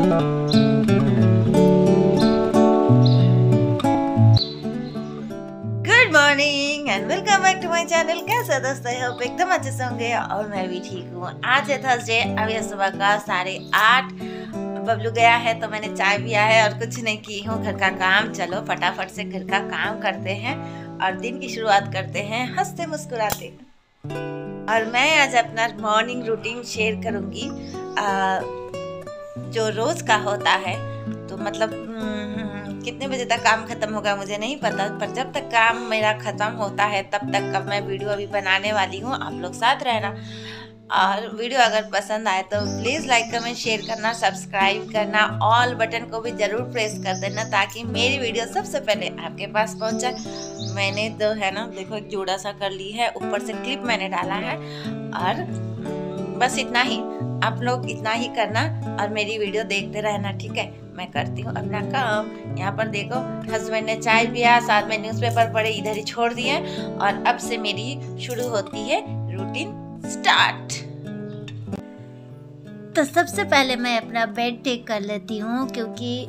Good morning and welcome back to my channel. कैसे दोस्तों, hope एकदम अच्छे से होंगे और मैं भी ठीक हूँ। आज है थर्सडे, अभी है सुबह का 8:30। बबलू गया है तो मैंने चाय पिया है और कुछ नहीं की हूँ, घर का काम। चलो फटाफट से घर का काम करते हैं और दिन की शुरुआत करते हैं हंसते मुस्कुराते। और मैं आज अपना मॉर्निंग रूटीन शेयर करूँगी जो रोज़ का होता है। तो मतलब कितने बजे तक काम खत्म होगा मुझे नहीं पता, पर जब तक काम मेरा ख़त्म होता है तब तक का मैं वीडियो अभी बनाने वाली हूँ। आप लोग साथ रहना, और वीडियो अगर पसंद आए तो प्लीज़ लाइक कमेंट शेयर करना, सब्सक्राइब करना, ऑल बटन को भी ज़रूर प्रेस कर देना ताकि मेरी वीडियो सबसे पहले आपके पास पहुँचे। मैंने तो है ना, देखो एक जोड़ा सा कर ली है, ऊपर से क्लिप मैंने डाला है। और बस इतना ही, आप लोग इतना ही करना और मेरी वीडियो देखते रहना, ठीक है। मैं करती हूँ अपना काम। यहाँ पर देखो हस्बैंड ने चाय पिया, साथ में न्यूज़पेपर पढ़े, इधर ही छोड़ दिए। और अब से मेरी शुरू होती है रूटीन स्टार्ट। तो सबसे पहले मैं अपना बेड टेक कर लेती हूँ, क्योंकि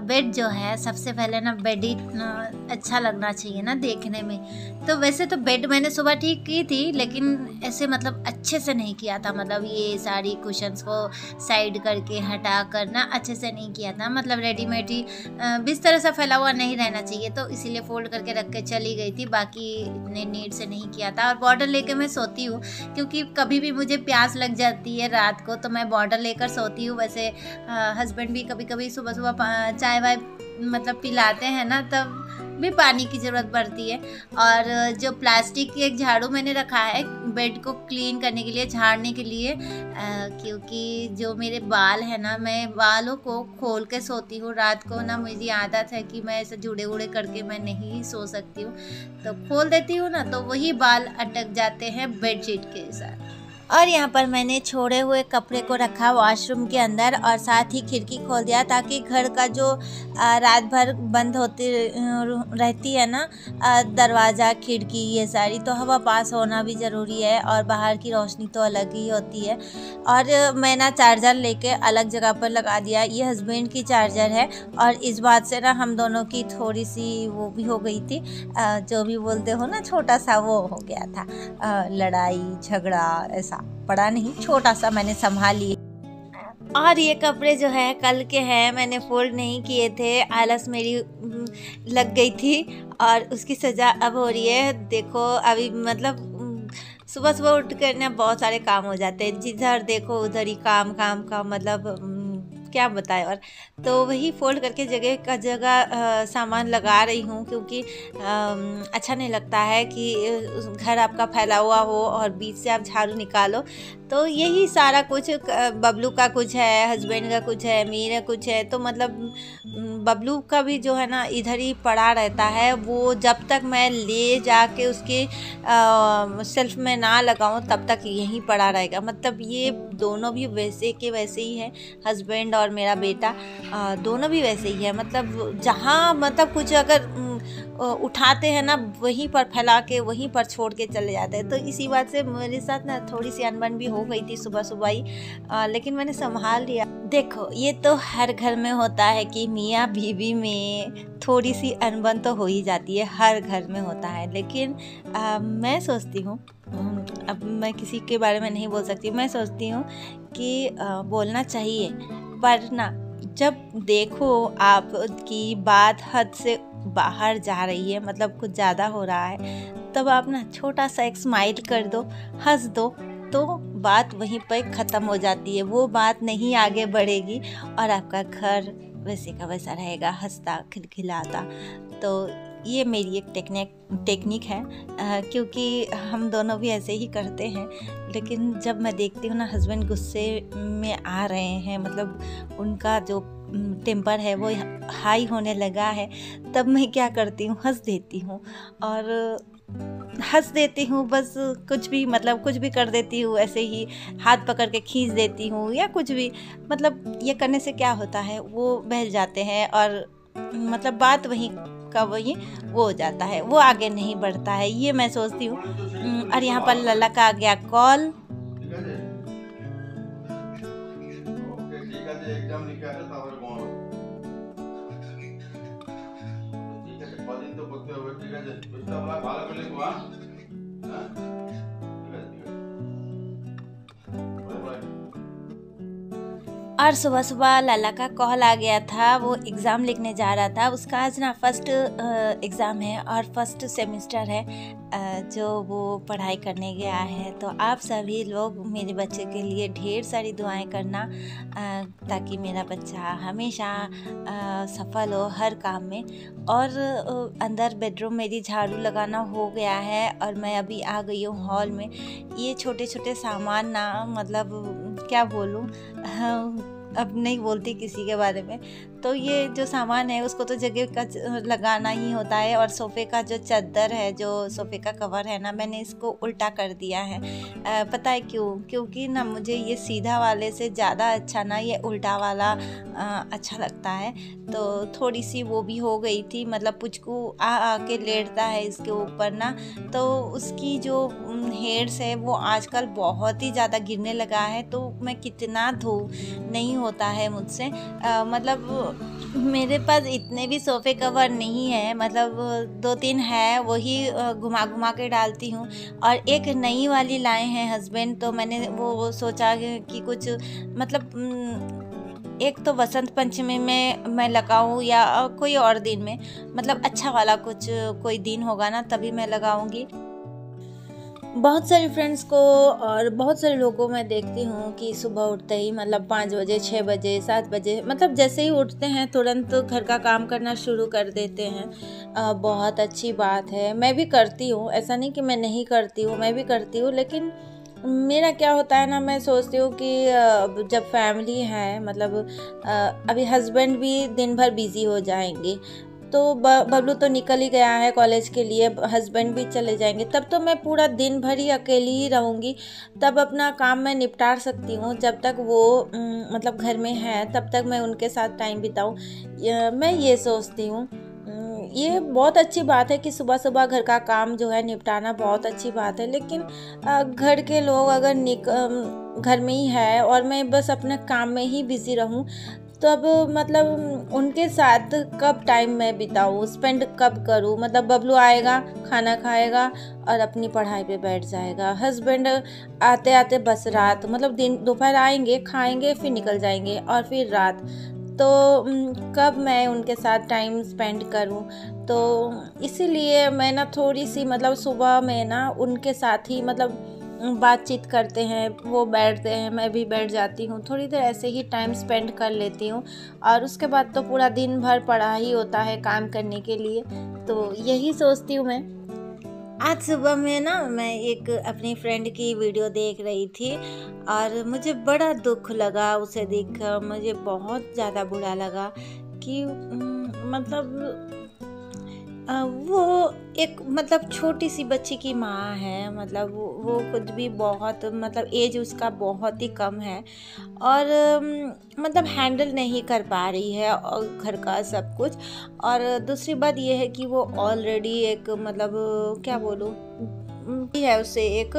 बेड जो है सबसे पहले ना, बेड ही अच्छा लगना चाहिए ना देखने में। तो वैसे तो बेड मैंने सुबह ठीक की थी, लेकिन ऐसे मतलब अच्छे से नहीं किया था। मतलब ये सारी कुशन्स को साइड करके हटा कर ना अच्छे से नहीं किया था। मतलब रेडीमेड ही बिस्तर ऐसा फैला हुआ नहीं रहना चाहिए, तो इसीलिए फोल्ड करके रख के चली गई थी। बाकी इतने नीट से नहीं किया था। और बॉर्डर लेके मैं सोती हूँ, क्योंकि कभी भी मुझे प्यास लग जाती है रात को, तो मैं बॉर्डर लेकर सोती हूँ। वैसे हस्बैंड भी कभी कभी सुबह सुबह चाय वाय मतलब पिलाते हैं ना, तब भी पानी की ज़रूरत पड़ती है। और जो प्लास्टिक की एक झाड़ू मैंने रखा है बेड को क्लीन करने के लिए, झाड़ने के लिए, क्योंकि जो मेरे बाल है ना, मैं बालों को खोल के सोती हूँ रात को ना। मुझे आदत है कि मैं ऐसे जुड़े उड़े करके मैं नहीं सो सकती हूँ, तो खोल देती हूँ ना, तो वही बाल अटक जाते हैं बेडशीट के साथ। और यहाँ पर मैंने छोड़े हुए कपड़े को रखा वॉशरूम के अंदर, और साथ ही खिड़की खोल दिया ताकि घर का जो रात भर बंद होती रहती है ना, दरवाज़ा खिड़की ये सारी, तो हवा पास होना भी ज़रूरी है। और बाहर की रोशनी तो अलग ही होती है। और मैं ना चार्जर लेके अलग जगह पर लगा दिया। ये हस्बैंड की चार्जर है, और इस बात से ना हम दोनों की थोड़ी सी वो भी हो गई थी, जो भी बोलते हो ना, छोटा सा वो हो गया था, लड़ाई झगड़ा। ऐसा बड़ा नहीं, छोटा सा मैंने संभाल लिया। और ये कपड़े जो है कल के हैं, मैंने फोल्ड नहीं किए थे, आलस मेरी लग गई थी और उसकी सज़ा अब हो रही है। देखो अभी मतलब सुबह सुबह उठ कर ना बहुत सारे काम हो जाते हैं, जिधर देखो उधर ही काम काम काम, मतलब क्या बताएं। और तो वही फोल्ड करके जगह का जगह सामान लगा रही हूँ, क्योंकि अच्छा नहीं लगता है कि घर आपका फैला हुआ हो और बीच से आप झाड़ू निकालो। तो यही सारा कुछ, बबलू का कुछ है, हस्बैंड का कुछ है, मेरा कुछ है। तो मतलब बबलू का भी जो है ना इधर ही पड़ा रहता है। वो जब तक मैं ले जाके उसके शेल्फ में ना लगाऊं तब तक यहीं पड़ा रहेगा। मतलब ये दोनों भी वैसे के वैसे ही हैं, हस्बैंड और मेरा बेटा दोनों भी वैसे ही है। मतलब जहाँ मतलब कुछ अगर उठाते हैं ना, वहीं पर फैला के वहीं पर छोड़ के चले जाते हैं। तो इसी बात से मेरे साथ ना थोड़ी सी अनबन भी हो गई थी सुबह सुबह ही, लेकिन मैंने संभाल लिया। देखो ये तो हर घर में होता है कि मियाँ बीवी में थोड़ी सी अनबन तो हो ही जाती है, हर घर में होता है। लेकिन मैं सोचती हूँ, अब मैं किसी के बारे में नहीं बोल सकती, मैं सोचती हूँ कि बोलना चाहिए, पर ना जब देखो आप की बात हद से बाहर जा रही है, मतलब कुछ ज़्यादा हो रहा है, तब आप ना छोटा सा एक स्माइल कर दो, हंस दो, तो बात वहीं पर ख़त्म हो जाती है। वो बात नहीं आगे बढ़ेगी और आपका घर वैसे का वैसा रहेगा, हंसता खिलखिलाता। तो ये मेरी एक टेक्निक है, क्योंकि हम दोनों भी ऐसे ही करते हैं। लेकिन जब मैं देखती हूँ ना हस्बैंड गुस्से में आ रहे हैं, मतलब उनका जो टेम्पर है वो हाई होने लगा है, तब मैं क्या करती हूँ, हंस देती हूँ। और हंस देती हूँ, बस कुछ भी, मतलब कुछ भी कर देती हूँ, ऐसे ही हाथ पकड़ के खींच देती हूँ या कुछ भी। मतलब ये करने से क्या होता है, वो बहल जाते हैं और मतलब बात वहीं का वही वो हो जाता है, वो आगे नहीं बढ़ता है, ये मैं सोचती हूँ। और यहाँ पर लला का आ गया कॉल। আছে এক্সাম লিখে আসে তারপরে ঘুমাবো। ঠিক আছে, কদিন তো করতে হবে, ঠিক আছে? বুঝতে পারলাম, ভালো করে লিখবো। হ্যাঁ, ঠিক আছে, ঠিক আছে, বাই বাই। और सुबह सुबह लाला का कॉल आ गया था, वो एग्ज़ाम लिखने जा रहा था। उसका आज ना फर्स्ट एग्ज़ाम है और फर्स्ट सेमेस्टर है, जो वो पढ़ाई करने गया है। तो आप सभी लोग मेरे बच्चे के लिए ढेर सारी दुआएं करना, ताकि मेरा बच्चा हमेशा सफल हो हर काम में। और अंदर बेडरूम मेरी झाड़ू लगाना हो गया है और मैं अभी आ गई हूँ हॉल में। ये छोटे छोटे सामान ना, मतलब क्या बोलूँ, अब नहीं बोलती किसी के बारे में। तो ये जो सामान है उसको तो जगह का लगाना ही होता है। और सोफ़े का जो चादर है, जो सोफ़े का कवर है ना, मैंने इसको उल्टा कर दिया है। पता है क्यों? क्योंकि ना मुझे ये सीधा वाले से ज़्यादा अच्छा ना ये उल्टा वाला अच्छा लगता है। तो थोड़ी सी वो भी हो गई थी, मतलब पुचकू आ के लेटता है इसके ऊपर ना, तो उसकी जो हेयर्स है वो आजकल बहुत ही ज़्यादा गिरने लगा है। तो मैं कितना धो नहीं होता है मुझसे, मतलब मेरे पास इतने भी सोफ़े कवर नहीं है, मतलब 2-3 है, वही घुमा घुमा के डालती हूँ। और एक नई वाली लाए हैं हस्बैंड, तो मैंने वो सोचा कि कुछ मतलब एक तो वसंत पंचमी में मैं लगाऊँ या कोई और दिन में, मतलब अच्छा वाला कुछ कोई दिन होगा ना तभी मैं लगाऊंगी। बहुत सारे फ्रेंड्स को और बहुत सारे लोगों को मैं देखती हूँ कि सुबह उठते ही मतलब 5 बजे, 6 बजे, 7 बजे, मतलब जैसे ही उठते हैं तुरंत घर का काम करना शुरू कर देते हैं। बहुत अच्छी बात है, मैं भी करती हूँ, ऐसा नहीं कि मैं नहीं करती हूँ, मैं भी करती हूँ। लेकिन मेरा क्या होता है ना, मैं सोचती हूँ कि जब फैमिली है, मतलब अभी हस्बैंड भी दिन भर बिज़ी हो जाएंगे, तो बबलू तो निकल ही गया है कॉलेज के लिए, हस्बैंड भी चले जाएंगे, तब तो मैं पूरा दिन भर ही अकेली ही रहूँगी। तब अपना काम मैं निपटा सकती हूँ, जब तक वो मतलब घर में है तब तक मैं उनके साथ टाइम बिताऊँ, मैं ये सोचती हूँ। ये बहुत अच्छी बात है कि सुबह सुबह घर का काम जो है निपटाना बहुत अच्छी बात है। लेकिन घर के लोग अगर घर में ही है और मैं बस अपने काम में ही बिज़ी रहूँ, तो अब मतलब उनके साथ कब टाइम मैं बिताऊँ, स्पेंड कब करूँ? मतलब बबलू आएगा, खाना खाएगा और अपनी पढ़ाई पे बैठ जाएगा। हस्बैंड आते आते बस रात, मतलब दिन दोपहर आएंगे, खाएंगे, फिर निकल जाएंगे और फिर रात। तो कब मैं उनके साथ टाइम स्पेंड करूँ? तो इसीलिए मैं ना थोड़ी सी, मतलब सुबह में ना उनके साथ ही मतलब बातचीत करते हैं, वो बैठते हैं, मैं भी बैठ जाती हूँ, थोड़ी देर ऐसे ही टाइम स्पेंड कर लेती हूँ। और उसके बाद तो पूरा दिन भर पड़ा ही होता है काम करने के लिए। तो यही सोचती हूँ मैं। आज सुबह में ना मैं एक अपनी फ्रेंड की वीडियो देख रही थी और मुझे बड़ा दुख लगा उसे देखकर, मुझे बहुत ज़्यादा बुरा लगा कि मतलब वो एक मतलब छोटी सी बच्ची की माँ है, मतलब वो खुद भी बहुत, मतलब एज उसका बहुत ही कम है और मतलब हैंडल नहीं कर पा रही है और घर का सब कुछ। और दूसरी बात ये है कि वो ऑलरेडी एक, मतलब क्या बोलूँ, है उसे एक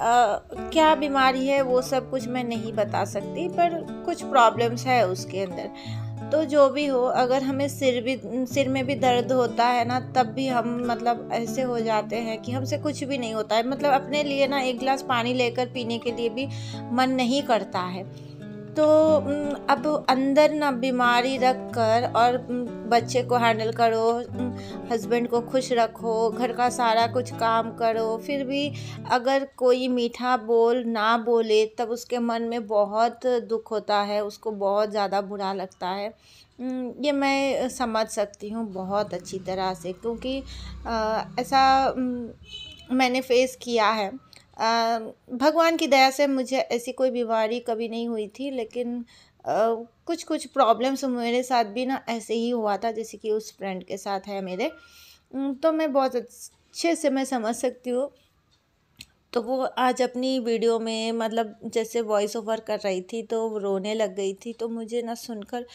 क्या बीमारी है वो सब कुछ मैं नहीं बता सकती, पर कुछ प्रॉब्लम्स है उसके अंदर। तो जो भी हो, अगर हमें सिर में भी दर्द होता है ना, तब भी हम मतलब ऐसे हो जाते हैं कि हमसे कुछ भी नहीं होता है, मतलब अपने लिए ना एक गिलास पानी लेकर पीने के लिए भी मन नहीं करता है। तो अब अंदर ना बीमारी रख कर और बच्चे को हैंडल करो, हस्बैंड को खुश रखो, घर का सारा कुछ काम करो, फिर भी अगर कोई मीठा बोल ना बोले तब उसके मन में बहुत दुख होता है, उसको बहुत ज़्यादा बुरा लगता है। ये मैं समझ सकती हूँ बहुत अच्छी तरह से, क्योंकि ऐसा मैंने फेस किया है। भगवान की दया से मुझे ऐसी कोई बीमारी कभी नहीं हुई थी, लेकिन कुछ कुछ प्रॉब्लम्स मेरे साथ भी ना ऐसे ही हुआ था, जैसे कि उस फ्रेंड के साथ है मेरे। तो मैं बहुत अच्छे से मैं समझ सकती हूँ। तो वो आज अपनी वीडियो में मतलब जैसे वॉइस ओवर कर रही थी तो वो रोने लग गई थी। तो मुझे ना सुनकर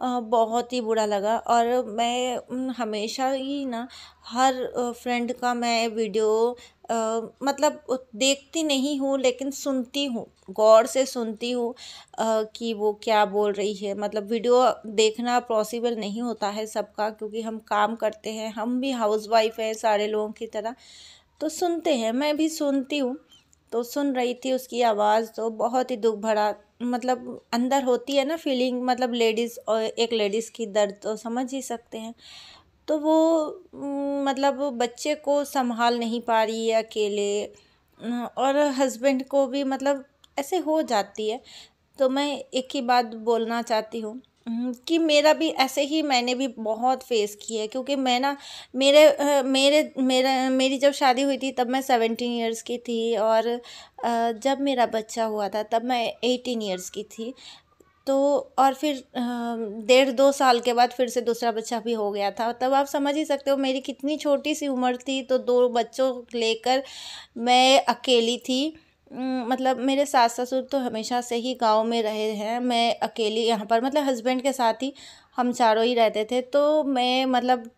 बहुत ही बुरा लगा। और मैं हमेशा ही ना हर फ्रेंड का मैं वीडियो मतलब देखती नहीं हूँ, लेकिन सुनती हूँ, गौर से सुनती हूँ कि वो क्या बोल रही है। मतलब वीडियो देखना पॉसिबल नहीं होता है सबका, क्योंकि हम काम करते हैं, हम भी हाउसवाइफ हैं सारे लोगों की तरह, तो सुनते हैं, मैं भी सुनती हूँ। तो सुन रही थी उसकी आवाज़, तो बहुत ही दुख भरा, मतलब अंदर होती है ना फीलिंग, मतलब लेडीज़, और एक लेडीज़ की दर्द तो समझ ही सकते हैं। तो वो मतलब बच्चे को संभाल नहीं पा रही है अकेले, और हस्बैंड को भी मतलब ऐसे हो जाती है। तो मैं एक ही बात बोलना चाहती हूँ कि मेरा भी ऐसे ही, मैंने भी बहुत फेस की है। क्योंकि मैं ना मेरी जब शादी हुई थी तब मैं 17 इयर्स की थी, और जब मेरा बच्चा हुआ था तब मैं 18 इयर्स की थी। तो और फिर 1.5-2 साल के बाद फिर से दूसरा बच्चा भी हो गया था। तब आप समझ ही सकते हो मेरी कितनी छोटी सी उम्र थी। तो 2 बच्चों लेकर मैं अकेली थी। मतलब मेरे सास ससुर तो हमेशा से ही गांव में रहे हैं, मैं अकेली यहाँ पर, मतलब हस्बैंड के साथ ही हम चारों ही रहते थे। तो मैं मतलब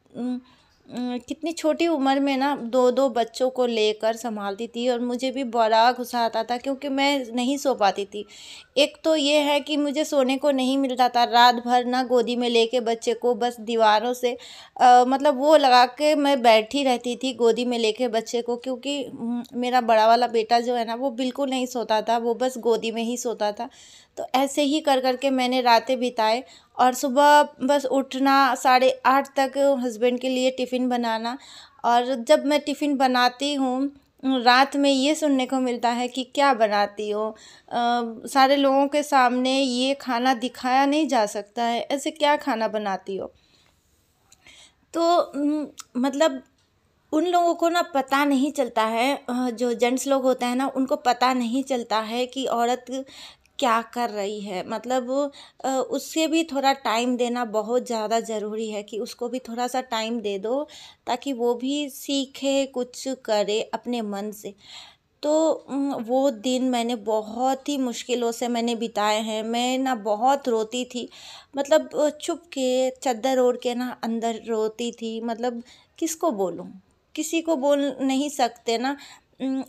कितनी छोटी उम्र में ना 2-2 बच्चों को लेकर संभालती थी, और मुझे भी बड़ा गुस्सा आता था क्योंकि मैं नहीं सो पाती थी। एक तो ये है कि मुझे सोने को नहीं मिलता था, रात भर ना गोदी में लेके बच्चे को बस दीवारों से मतलब वो लगा के मैं बैठी रहती थी गोदी में लेके बच्चे को। क्योंकि मेरा बड़ा वाला बेटा जो है ना वो बिल्कुल नहीं सोता था, वो बस गोदी में ही सोता था। तो ऐसे ही कर कर के मैंने रातें बिताए, और सुबह बस उठना 8:30 तक हस्बैंड के लिए टिफ़िन बनाना। और जब मैं टिफ़िन बनाती हूँ रात में ये सुनने को मिलता है कि क्या बनाती हो, सारे लोगों के सामने ये खाना दिखाया नहीं जा सकता है, ऐसे क्या खाना बनाती हो। तो मतलब उन लोगों को ना पता नहीं चलता है, जो जेंट्स लोग होते हैं ना उनको पता नहीं चलता है कि औरत क्या कर रही है। मतलब उससे भी थोड़ा टाइम देना बहुत ज़्यादा ज़रूरी है, कि उसको भी थोड़ा सा टाइम दे दो ताकि वो भी सीखे, कुछ करे अपने मन से। तो वो दिन मैंने बहुत ही मुश्किलों से मैंने बिताए हैं। मैं ना बहुत रोती थी, मतलब चुप के चादर ओढ़ के ना अंदर रोती थी। मतलब किसको बोलूँ, किसी को बोल नहीं सकते ना।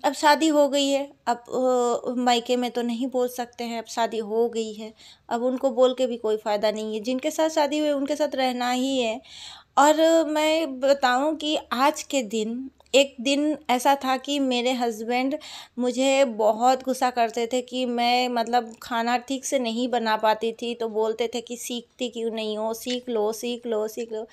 अब शादी हो गई है, अब मायके में तो नहीं बोल सकते हैं, अब शादी हो गई है, अब उनको बोल के भी कोई फ़ायदा नहीं है। जिनके साथ शादी हुई उनके साथ रहना ही है। और मैं बताऊं कि आज के दिन, एक दिन ऐसा था कि मेरे हस्बैंड मुझे बहुत गुस्सा करते थे कि मैं मतलब खाना ठीक से नहीं बना पाती थी। तो बोलते थे कि सीखती क्यों नहीं हो, सीख लो सीख लो सीख लो।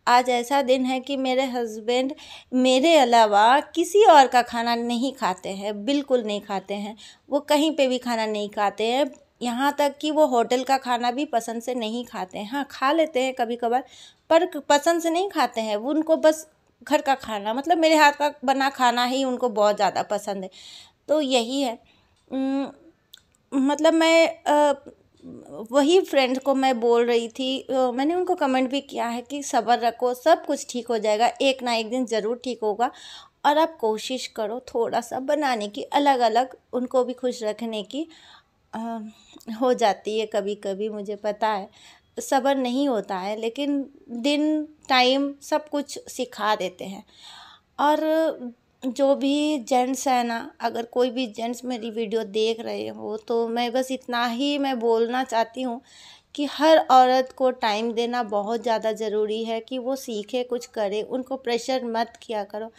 आज ऐसा दिन है कि मेरे हस्बैंड मेरे अलावा किसी और का खाना नहीं खाते हैं, बिल्कुल नहीं खाते हैं। वो कहीं पे भी खाना नहीं खाते हैं, यहाँ तक कि वो होटल का खाना भी पसंद से नहीं खाते हैं। हाँ, खा लेते हैं कभी कभार, पर पसंद से नहीं खाते हैं। वो उनको बस घर का खाना, मतलब मेरे हाथ का बना खाना ही उनको बहुत ज़्यादा पसंद है। तो यही है। मतलब मैं वही फ्रेंड को मैं बोल रही थी, मैंने उनको कमेंट भी किया है कि सब्र रखो, सब कुछ ठीक हो जाएगा, एक ना एक दिन ज़रूर ठीक होगा। और आप कोशिश करो थोड़ा सा बनाने की, अलग अलग उनको भी खुश रखने की। अ, हो जाती है कभी कभी, मुझे पता है सब्र नहीं होता है, लेकिन दिन टाइम सब कुछ सिखा देते हैं। और जो भी जेंट्स है ना, अगर कोई भी जेंट्स मेरी वीडियो देख रहे हो तो मैं बस इतना ही मैं बोलना चाहती हूँ कि हर औरत को टाइम देना बहुत ज़्यादा ज़रूरी है, कि वो सीखे, कुछ करे। उनको प्रेशर मत किया करो,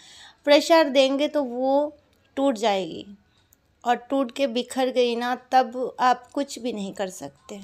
प्रेशर देंगे तो वो टूट जाएगी, और टूट के बिखर गई ना तब आप कुछ भी नहीं कर सकते।